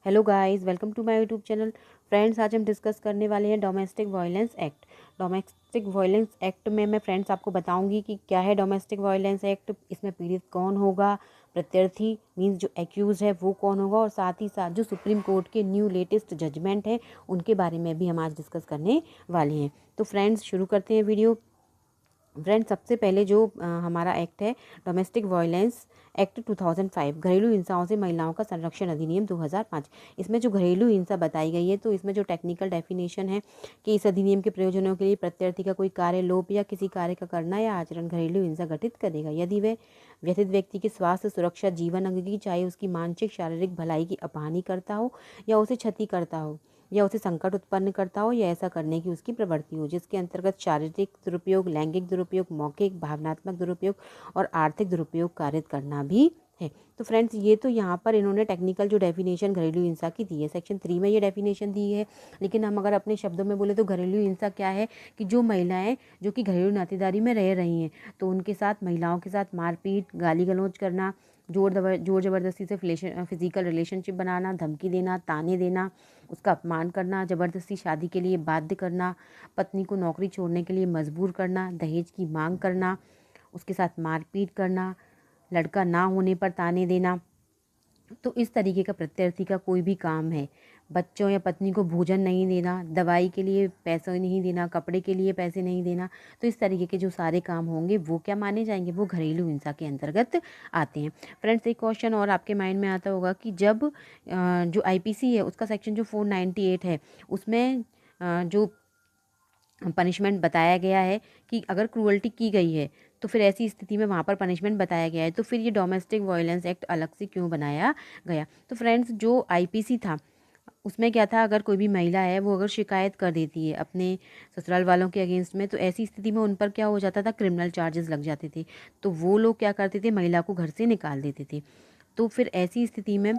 Hello guys, welcome to my YouTube channel. Friends, आज हम discuss करने वाले हैं domestic violence act. Domestic violence act में मैं फ्रेंड्स आपको बताऊंगी कि क्या है डोमेस्टिक वायलेंस एक्ट, इसमें पीड़ित कौन होगा, प्रत्यर्थी मीन्स जो एक्यूज है वो कौन होगा, और साथ ही साथ जो सुप्रीम कोर्ट के न्यू लेटेस्ट जजमेंट है उनके बारे में भी हम आज डिस्कस करने वाले हैं। तो फ्रेंड्स शुरू करते हैं वीडियो। फ्रेंड्स, सबसे पहले जो हमारा एक्ट है डोमेस्टिक वायलेंस एक्ट 2005, घरेलू हिंसाओं से महिलाओं का संरक्षण अधिनियम 2005। इसमें जो घरेलू हिंसा बताई गई है, तो इसमें जो टेक्निकल डेफिनेशन है कि इस अधिनियम के प्रयोजनों के लिए प्रत्यर्थी का कोई कार्य, लोप या किसी कार्य का करना या आचरण घरेलू हिंसा घटित करेगा यदि वह व्यथित व्यक्ति की स्वास्थ्य, सुरक्षा, जीवन अंग की, चाहे उसकी मानसिक शारीरिक भलाई की अपहानि करता हो या उसे क्षति करता हो या उसे संकट उत्पन्न करता हो या ऐसा करने की उसकी प्रवृत्ति हो, जिसके अंतर्गत शारीरिक दुरुपयोग, लैंगिक दुरुपयोग, मौखिक, भावनात्मक दुरुपयोग और आर्थिक दुरुपयोग कारित करना भी है। तो फ्रेंड्स, ये तो यहाँ पर इन्होंने टेक्निकल जो डेफिनेशन घरेलू हिंसा की दी है, सेक्शन 3 में ये डेफिनेशन दी है। लेकिन हम अगर अपने शब्दों में बोले तो घरेलू हिंसा क्या है कि जो महिलाएं जो कि घरेलू नातेदारी में रह रही हैं, तो उनके साथ, महिलाओं के साथ मारपीट, गाली गलौज करना, जोर ज़बरदस्ती से फिजिकल रिलेशनशिप बनाना, धमकी देना, ताने देना, उसका अपमान करना, ज़बरदस्ती शादी के लिए बाध्य करना, पत्नी को नौकरी छोड़ने के लिए मजबूर करना, दहेज की मांग करना, उसके साथ मारपीट करना, लड़का ना होने पर ताने देना। तो इस तरीके का प्रत्यर्थी का कोई भी काम है, बच्चों या पत्नी को भोजन नहीं देना, दवाई के लिए पैसे नहीं देना, कपड़े के लिए पैसे नहीं देना, तो इस तरीके के जो सारे काम होंगे वो क्या माने जाएंगे, वो घरेलू हिंसा के अंतर्गत आते हैं। फ्रेंड्स, एक क्वेश्चन और आपके माइंड में आता होगा कि जब जो आईपीसी है उसका सेक्शन जो 498 है, उसमें जो पनिशमेंट बताया गया है कि अगर क्रूअल्टी की गई है तो फिर ऐसी स्थिति में वहाँ पर पनिशमेंट बताया गया है, तो फिर ये डोमेस्टिक वायलेंस एक्ट अलग से क्यों बनाया गया। तो फ्रेंड्स, जो आईपीसी था उसमें क्या था, अगर कोई भी महिला है वो अगर शिकायत कर देती है अपने ससुराल वालों के अगेंस्ट में, तो ऐसी स्थिति में उन पर क्या हो जाता था, क्रिमिनल चार्जेस लग जाते थे। तो वो लोग क्या करते थे, महिला को घर से निकाल देते थे। तो फिर ऐसी स्थिति में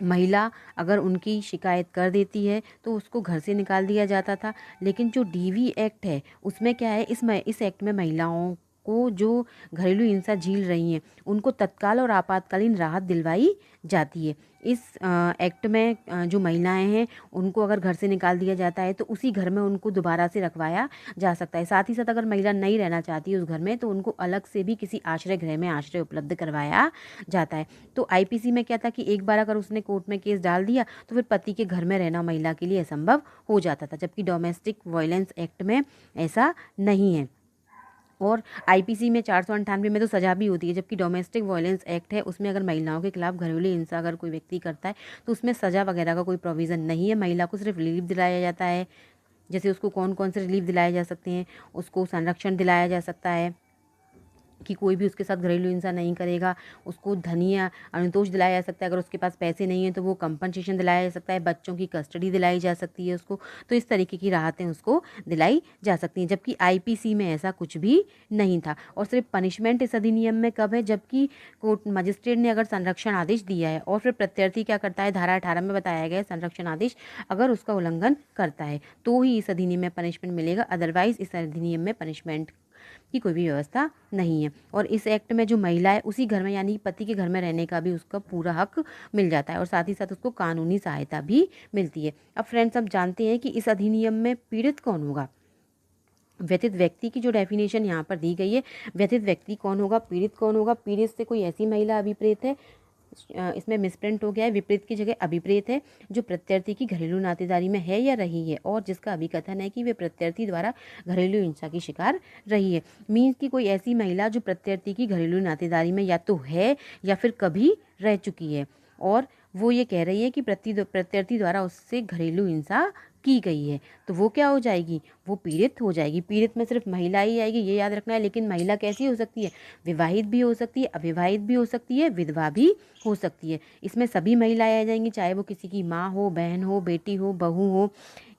महिला अगर उनकी शिकायत कर देती है तो उसको घर से निकाल दिया जाता था। लेकिन जो डीवी एक्ट है उसमें क्या है, इस एक्ट में महिलाओं को जो घरेलू हिंसा झेल रही हैं उनको तत्काल और आपातकालीन राहत दिलवाई जाती है। इस एक्ट में जो महिलाएं हैं उनको अगर घर से निकाल दिया जाता है तो उसी घर में उनको दोबारा से रखवाया जा सकता है। साथ ही साथ अगर महिला नहीं रहना चाहती है उस घर में, तो उनको अलग से भी किसी आश्रय गृह में आश्रय उपलब्ध करवाया जाता है। तो आईपीसी में क्या था कि एक बार अगर उसने कोर्ट में केस डाल दिया तो फिर पति के घर में रहना महिला के लिए असंभव हो जाता था, जबकि डोमेस्टिक वायलेंस एक्ट में ऐसा नहीं है। और आईपीसी में 498 में तो सजा भी होती है, जबकि डोमेस्टिक वायलेंस एक्ट है उसमें अगर महिलाओं के खिलाफ घरेलू हिंसा अगर कोई व्यक्ति करता है तो उसमें सजा वगैरह का कोई प्रोविज़न नहीं है। महिला को सिर्फ रिलीफ दिलाया जाता है। जैसे उसको कौन कौन से रिलीफ दिलाए जा सकते हैं, उसको संरक्षण दिलाया जा सकता है कि कोई भी उसके साथ घरेलू हिंसा नहीं करेगा, उसको धनिया अनुतोष दिलाया जा सकता है, अगर उसके पास पैसे नहीं है तो वो कंपनसेशन दिलाया जा सकता है, बच्चों की कस्टडी दिलाई जा सकती है उसको। तो इस तरीके की राहतें उसको दिलाई जा सकती हैं, जबकि आईपीसी में ऐसा कुछ भी नहीं था। और सिर्फ पनिशमेंट इस अधिनियम में कब है, जबकि कोर्ट मजिस्ट्रेट ने अगर संरक्षण आदेश दिया है और फिर प्रत्यर्थी क्या करता है, धारा 18 में बताया गया है संरक्षण आदेश अगर उसका उल्लंघन करता है तो ही इस अधिनियम में पनिशमेंट मिलेगा, अदरवाइज इस अधिनियम में पनिशमेंट की कोई भी व्यवस्था नहीं है। और इस एक्ट में जो महिला है उसी घर में यानी पति के घर में रहने का भी उसका पूरा हक मिल जाता है, और साथ ही साथ उसको कानूनी सहायता भी मिलती है। अब फ्रेंड्स, हम जानते हैं कि इस अधिनियम में पीड़ित कौन होगा। व्यथित व्यक्ति की जो डेफिनेशन यहाँ पर दी गई है, व्यथित व्यक्ति कौन होगा, पीड़ित कौन होगा। पीड़ित से कोई ऐसी महिला अभिप्रेत है, इसमें मिसप्रिंट हो गया है, विपरीत की जगह अभिप्रेत है, जो प्रत्यर्थी की घरेलू नातेदारी में है या रही है और जिसका अभिकथन है कि वे प्रत्यर्थी द्वारा घरेलू हिंसा की शिकार रही है। मीन्स की कोई ऐसी महिला जो प्रत्यर्थी की घरेलू नातेदारी में या तो है या फिर कभी रह चुकी है और वो ये कह रही है कि प्रत्यर्थी द्वारा उससे घरेलू हिंसा की गई है, तो वो क्या हो जाएगी, वो पीड़ित हो जाएगी। पीड़ित में सिर्फ महिला ही आएगी, ये याद रखना है। लेकिन महिला कैसी हो सकती है, विवाहित भी हो सकती है, अविवाहित भी हो सकती है, विधवा भी हो सकती है। इसमें सभी महिलाएं आ जाएंगी, चाहे वो किसी की माँ हो, बहन हो, बेटी हो, बहू हो।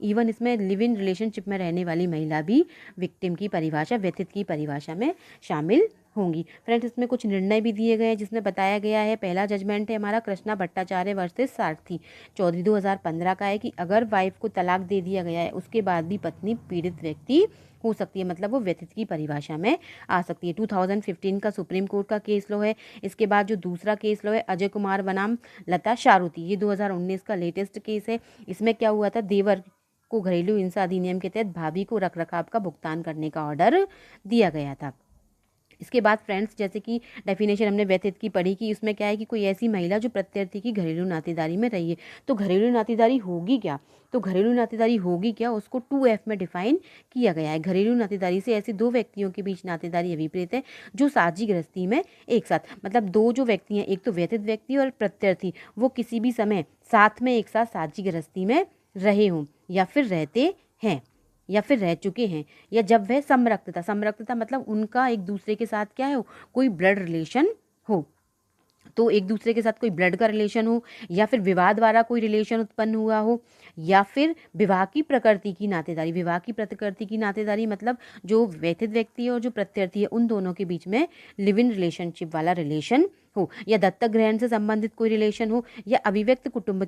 इवन इसमें लिव इन रिलेशनशिप में रहने वाली महिला भी विक्टिम की परिभाषा, व्यथित की परिभाषा में शामिल होंगी। फ्रेंड्स, इसमें कुछ निर्णय भी दिए गए हैं जिसमें बताया गया है, पहला जजमेंट है हमारा कृष्णा भट्टाचार्य वर्सेस सारथी चौधरी 2015 का है कि अगर वाइफ को तलाक दे दिया गया है उसके बाद भी पत्नी पीड़ित व्यक्ति हो सकती है, मतलब वो व्यथित की परिभाषा में आ सकती है। 2015 का सुप्रीम कोर्ट का केस लो है। इसके बाद जो दूसरा केस लो है अजय कुमार बनाम लता शारुती, ये 2019 का लेटेस्ट केस है। इसमें क्या हुआ था, देवर को घरेलू हिंसा अधिनियम के तहत भाभी को रखरखाव का भुगतान करने का ऑर्डर दिया गया था। इसके बाद फ्रेंड्स, जैसे कि डेफिनेशन हमने व्यथित की पढ़ी कि उसमें क्या है कि कोई ऐसी महिला जो प्रत्यर्थी की घरेलू नातेदारी में रही है। तो घरेलू नातेदारी होगी क्या, तो घरेलू नातेदारी होगी क्या, उसको 2F में डिफाइन किया गया है। घरेलू नातेदारी से ऐसे दो व्यक्तियों के बीच नातेदारी अभिप्रेत है जो साझी गृहस्थी में एक साथ, मतलब दो जो व्यक्ति हैं, एक तो व्यथित व्यक्ति और प्रत्यर्थी, वो किसी भी समय साथ में एक साथ साझी गृहस्थी में रहे हों या फिर रहते हैं या फिर रह चुके हैं, या जब वह समरक्तता मतलब उनका एक दूसरे के साथ क्या है, कोई ब्लड रिलेशन हो, तो एक दूसरे के साथ कोई ब्लड का रिलेशन हो, या फिर विवाह द्वारा कोई रिलेशन उत्पन्न हुआ हो, या फिर विवाह की प्रकृति की नातेदारी। विवाह की प्रकृति की नातेदारी मतलब जो व्यथित व्यक्ति है और जो प्रत्यर्थी है उन दोनों के बीच में लिव इन रिलेशनशिप वाला रिलेशन हो, या दत्तक ग्रहण से संबंधित कोई रिलेशन हो, या अभिव्यक्त कुटुंब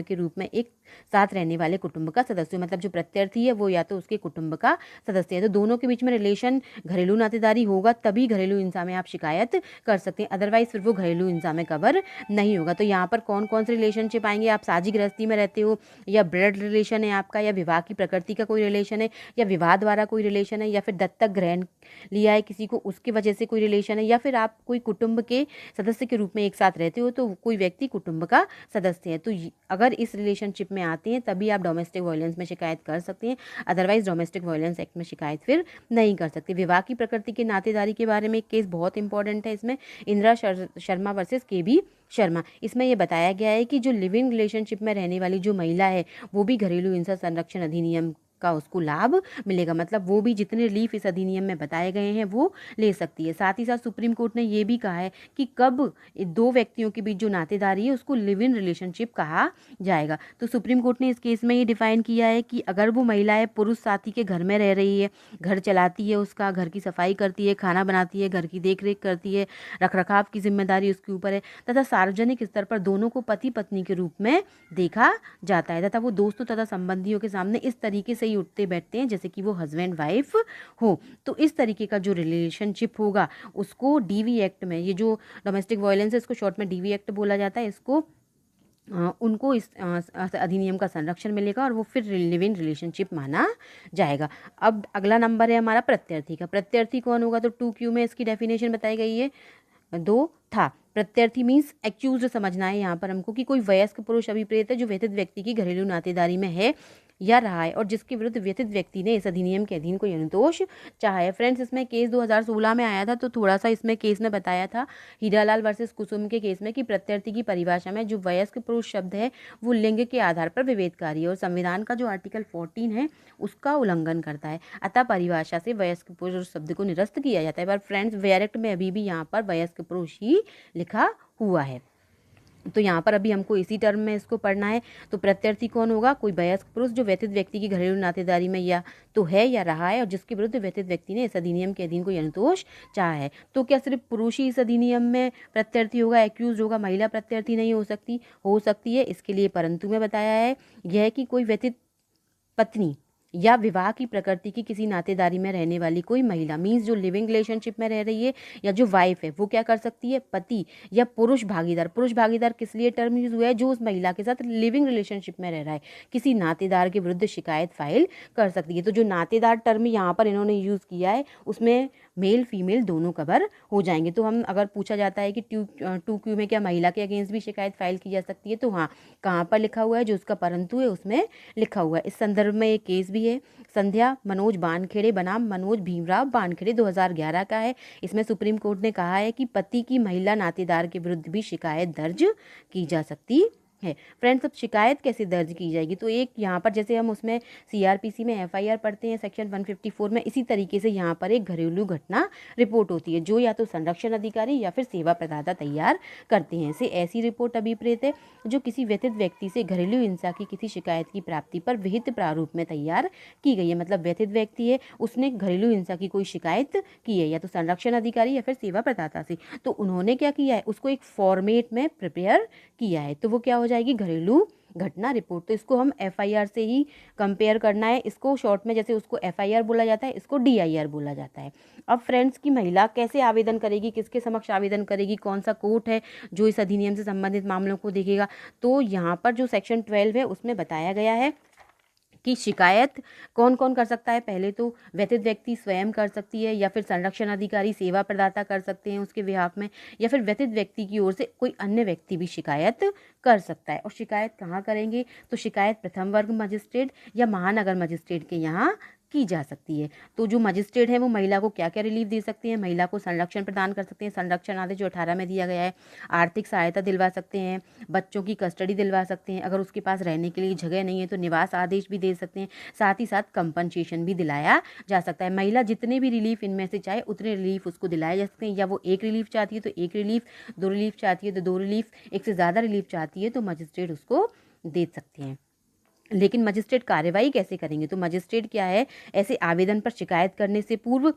के रूप में एक साथ रहने वाले कुटुंब का सदस्य हो। मतलब जो प्रत्यर्थी है वो या तो उसके कुटुंब का सदस्य है। तो दोनों के बीच में रिलेशन घरेलू नातेदारी होगा तभी घरेलू हिंसा में आप शिकायत कर सकते हैं, अदरवाइज फिर वो घरेलू हिंसा में कवर नहीं होगा। तो यहाँ पर कौन कौन से रिलेशनशिप आएंगे, आप साझी गृहस्थी में रहते हो, या ब्लड रिलेशन है आपका, या विवाह की प्रकृति का कोई रिलेशन है, या विवाह द्वारा कोई रिलेशन है, या फिर दत्तक ग्रहण लिया है किसी को उसकी वजह से कोई रिलेशन है, या फिर आप कोई कुटुंब के सदस्य के रूप में एक साथ रहते हो तो कोई व्यक्ति कुटुंब का सदस्य है। तो अगर इस रिलेशनशिप में आते हैं तभी आप डोमेस्टिक वायलेंस में शिकायत कर सकते हैं, अदरवाइज डोमेस्टिक वायलेंस एक्ट में शिकायत फिर नहीं कर सकते। विवाह की प्रकृति के नातेदारी के बारे में एक केस बहुत इंपॉर्टेंट है, इसमें इंदिरा शर्मा वर्सेस KB शर्मा। इसमें यह बताया गया है कि जो लिविंग रिलेशनशिप में रहने वाली जो महिला है वो भी घरेलू हिंसा संरक्षण अधिनियम का उसको लाभ मिलेगा, मतलब वो भी जितने रिलीफ इस अधिनियम में बताए गए हैं वो ले सकती है। साथ ही साथ सुप्रीम कोर्ट ने ये भी कहा है कि कब दो व्यक्तियों के बीच जो नातेदारी है उसको लिव इन रिलेशनशिप कहा जाएगा। तो सुप्रीम कोर्ट ने इस केस में ये डिफाइन किया है कि अगर वो महिला है पुरुष साथी के घर में रह रही है, घर चलाती है, उसका घर की सफाई करती है, खाना बनाती है, घर की देख रेख करती है, रखरखाव की जिम्मेदारी उसके ऊपर है, तथा सार्वजनिक स्तर पर दोनों को पति पत्नी के रूप में देखा जाता है, तथा वो दोस्तों तथा संबंधियों के सामने इस तरीके से ही उठते बैठते हैं जैसे कि वो हस्बैंड वाइफ हो। तो इस तरीके का जो रिलेशनशिप होगा उसको DV एक्ट में, ये जो डोमेस्टिक वायलेंस है इसको शॉर्ट में DV एक्ट बोला जाता है, इसको उनको इस अधिनियम का संरक्षण मिलेगा और वो फिर लिव इन रिलेशनशिप माना जाएगा। अब अगला नंबर है हमारा प्रत्यर्थी का। प्रत्यर्थी कौन होगा, तो 2Q में इसकी डेफिनेशन बताई गई है, दो था। प्रत्यर्थी मीन्स एक्यूज्ड समझना है यहाँ पर हमको कि कोई वयस्क पुरुष अभिप्रेत है जो व्यथित व्यक्ति की घरेलू नातेदारी में है या रहा है और जिसके विरुद्ध व्यथित व्यक्ति ने इस अधिनियम के अधीन कोई अनुतोष चाहा है। फ्रेंड्स, इसमें केस 2016 में आया था, तो थोड़ा सा इसमें केस में बताया था हीरालाल वर्सेस कुसुम के केस में कि प्रत्यर्थी की परिभाषा में जो वयस्क पुरुष शब्द है वो लिंग के आधार पर विभेदकारी है और संविधान का जो आर्टिकल 14 है उसका उल्लंघन करता है, अतः परिभाषा से वयस्क पुरुष शब्द को निरस्त किया जाता है। पर फ्रेंड्स, वेयर एक्ट में अभी भी यहाँ पर वयस्क पुरुष ही लिखा हुआ है, तो यहाँ पर अभी हमको इसी टर्म में इसको पढ़ना है। तो प्रत्यर्थी कौन होगा, कोई वयस्क पुरुष जो व्यथित व्यक्ति की घरेलू नातेदारी में या तो है या रहा है और जिसके विरुद्ध व्यथित व्यक्ति ने इस अधिनियम के अधीन कोई अनुतोष चाहा है। तो क्या सिर्फ पुरुष ही इस अधिनियम में प्रत्यर्थी होगा, एक्यूज होगा, महिला प्रत्यर्थी नहीं हो सकती है? इसके लिए परंतु में बताया है यह कि कोई व्यथित पत्नी या विवाह की प्रकृति की किसी नातेदारी में रहने वाली कोई महिला मीन्स जो लिविंग रिलेशनशिप में रह रही है या जो वाइफ है वो क्या कर सकती है, पति या पुरुष भागीदार। पुरुष भागीदार किस लिए टर्म यूज हुआ है, जो उस महिला के साथ लिविंग रिलेशनशिप में रह रहा है, किसी नातेदार के विरुद्ध शिकायत फाइल कर सकती है। तो जो नातेदार टर्म यहाँ पर इन्होंने यूज किया है उसमें मेल फीमेल दोनों कवर हो जाएंगे। तो हम अगर पूछा जाता है कि 2Q में क्या महिला के अगेंस्ट भी शिकायत फाइल की जा सकती है, तो हाँ, कहाँ पर लिखा हुआ है, जो उसका परंतु है उसमें लिखा हुआ है। इस संदर्भ में एक केस भी है, संध्या मनोज बानखेड़े बनाम मनोज भीमराव बानखेड़े 2011 का है। इसमें सुप्रीम कोर्ट ने कहा है कि पति की महिला नातेदार के विरुद्ध भी शिकायत दर्ज की जा सकती है। फ्रेंड्स, अब शिकायत कैसे दर्ज की जाएगी, तो एक यहाँ पर जैसे हम उसमें सीआरपीसी में एफआईआर पढ़ते हैं सेक्शन 154 में, इसी तरीके से यहाँ पर एक घरेलू घटना रिपोर्ट होती है जो या तो संरक्षण अधिकारी या फिर सेवा प्रदाता तैयार करते हैं। से ऐसी रिपोर्ट अभिप्रेत है जो किसी व्यथित व्यक्ति से घरेलू हिंसा की किसी शिकायत की प्राप्ति पर विहित प्रारूप में तैयार की गई है। मतलब व्यथित व्यक्ति है, उसने घरेलू हिंसा की कोई शिकायत की है या तो संरक्षण अधिकारी या फिर सेवा प्रदाता से, तो उन्होंने क्या किया है, उसको एक फॉर्मेट में प्रिपेयर किया है, तो वो क्या हो जाएगी, घरेलू घटना रिपोर्ट। तो इसको हम एफआईआर से ही कंपेयर करना है, इसको शॉर्ट में जैसे उसको एफआईआर बोला जाता है, इसको डीआईआर बोला जाता है। अब फ्रेंड्स की महिला कैसे आवेदन करेगी, किसके समक्ष आवेदन करेगी, कौन सा कोर्ट है जो इस अधिनियम से संबंधित मामलों को देखेगा, तो यहाँ पर जो सेक्शन 12 है उसमें बताया गया है कि शिकायत कौन कौन कर सकता है। पहले तो व्यथित व्यक्ति स्वयं कर सकती है या फिर संरक्षण अधिकारी सेवा प्रदाता कर सकते हैं उसके बिहाफ में, या फिर व्यथित व्यक्ति की ओर से कोई अन्य व्यक्ति भी शिकायत कर सकता है। और शिकायत कहाँ करेंगे, तो शिकायत प्रथम वर्ग मजिस्ट्रेट या महानगर मजिस्ट्रेट के यहाँ की जा सकती है। तो जो मजिस्ट्रेट है वो महिला को क्या क्या रिलीफ दे सकते हैं, महिला को संरक्षण प्रदान कर सकते हैं, संरक्षण आदेश जो 18 में दिया गया है, आर्थिक सहायता दिलवा सकते हैं, बच्चों की कस्टडी दिलवा सकते हैं, अगर उसके पास रहने के लिए जगह नहीं है तो निवास आदेश भी दे सकते हैं, साथ ही साथ कंपनसेशन भी दिलाया जा सकता है। महिला जितने भी रिलीफ इनमें से चाहे उतने रिलीफ उसको दिलाए जा सकते हैं, या वो एक रिलीफ चाहती है तो एक रिलीफ, दो रिलीफ चाहती है तो दो रिलीफ, एक से ज़्यादा रिलीफ चाहती है तो मजिस्ट्रेट उसको दे सकते हैं। लेकिन मजिस्ट्रेट कार्यवाही कैसे करेंगे, तो मजिस्ट्रेट क्या है, ऐसे आवेदन पर शिकायत करने से पूर्व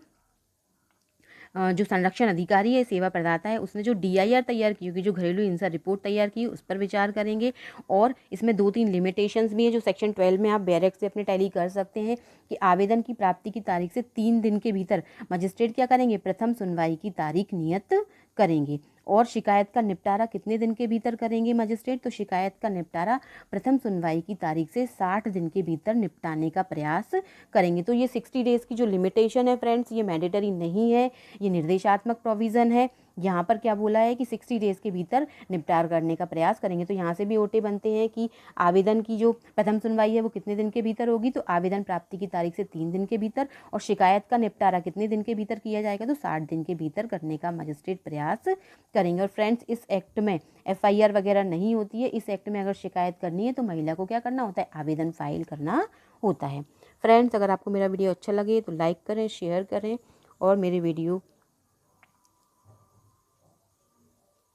जो संरक्षण अधिकारी है, सेवा प्रदाता है, उसने जो डीआईआर तैयार की होगी, जो घरेलू हिंसा रिपोर्ट तैयार की है, उस पर विचार करेंगे। और इसमें 2-3 लिमिटेशंस भी है जो सेक्शन 12 में आप बैरेक से अपने टैली कर सकते हैं कि आवेदन की प्राप्ति की तारीख से 3 दिन के भीतर मजिस्ट्रेट क्या करेंगे, प्रथम सुनवाई की तारीख नियत करेंगे। और शिकायत का निपटारा कितने दिन के भीतर करेंगे मजिस्ट्रेट, तो शिकायत का निपटारा प्रथम सुनवाई की तारीख से 60 दिन के भीतर निपटाने का प्रयास करेंगे। तो ये 60 डेज़ की जो लिमिटेशन है फ्रेंड्स, ये मैंडेटरी नहीं है, ये निर्देशात्मक प्रोविज़न है। यहाँ पर क्या बोला है कि 60 डेज़ के भीतर निपटार करने का प्रयास करेंगे। तो यहाँ से भी ओटे बनते हैं कि आवेदन की जो प्रथम सुनवाई है वो कितने दिन के भीतर होगी, तो आवेदन प्राप्ति की तारीख से 3 दिन के भीतर, और शिकायत का निपटारा कितने दिन के भीतर किया जाएगा, तो 60 दिन के भीतर करने का मजिस्ट्रेट प्रयास करेंगे। और फ्रेंड्स, इस एक्ट में एफआईआर वगैरह नहीं होती है। इस एक्ट में अगर शिकायत करनी है तो महिला को क्या करना होता है, आवेदन फाइल करना होता है। फ्रेंड्स, अगर आपको मेरा वीडियो अच्छा लगे तो लाइक करें, शेयर करें और मेरे वीडियो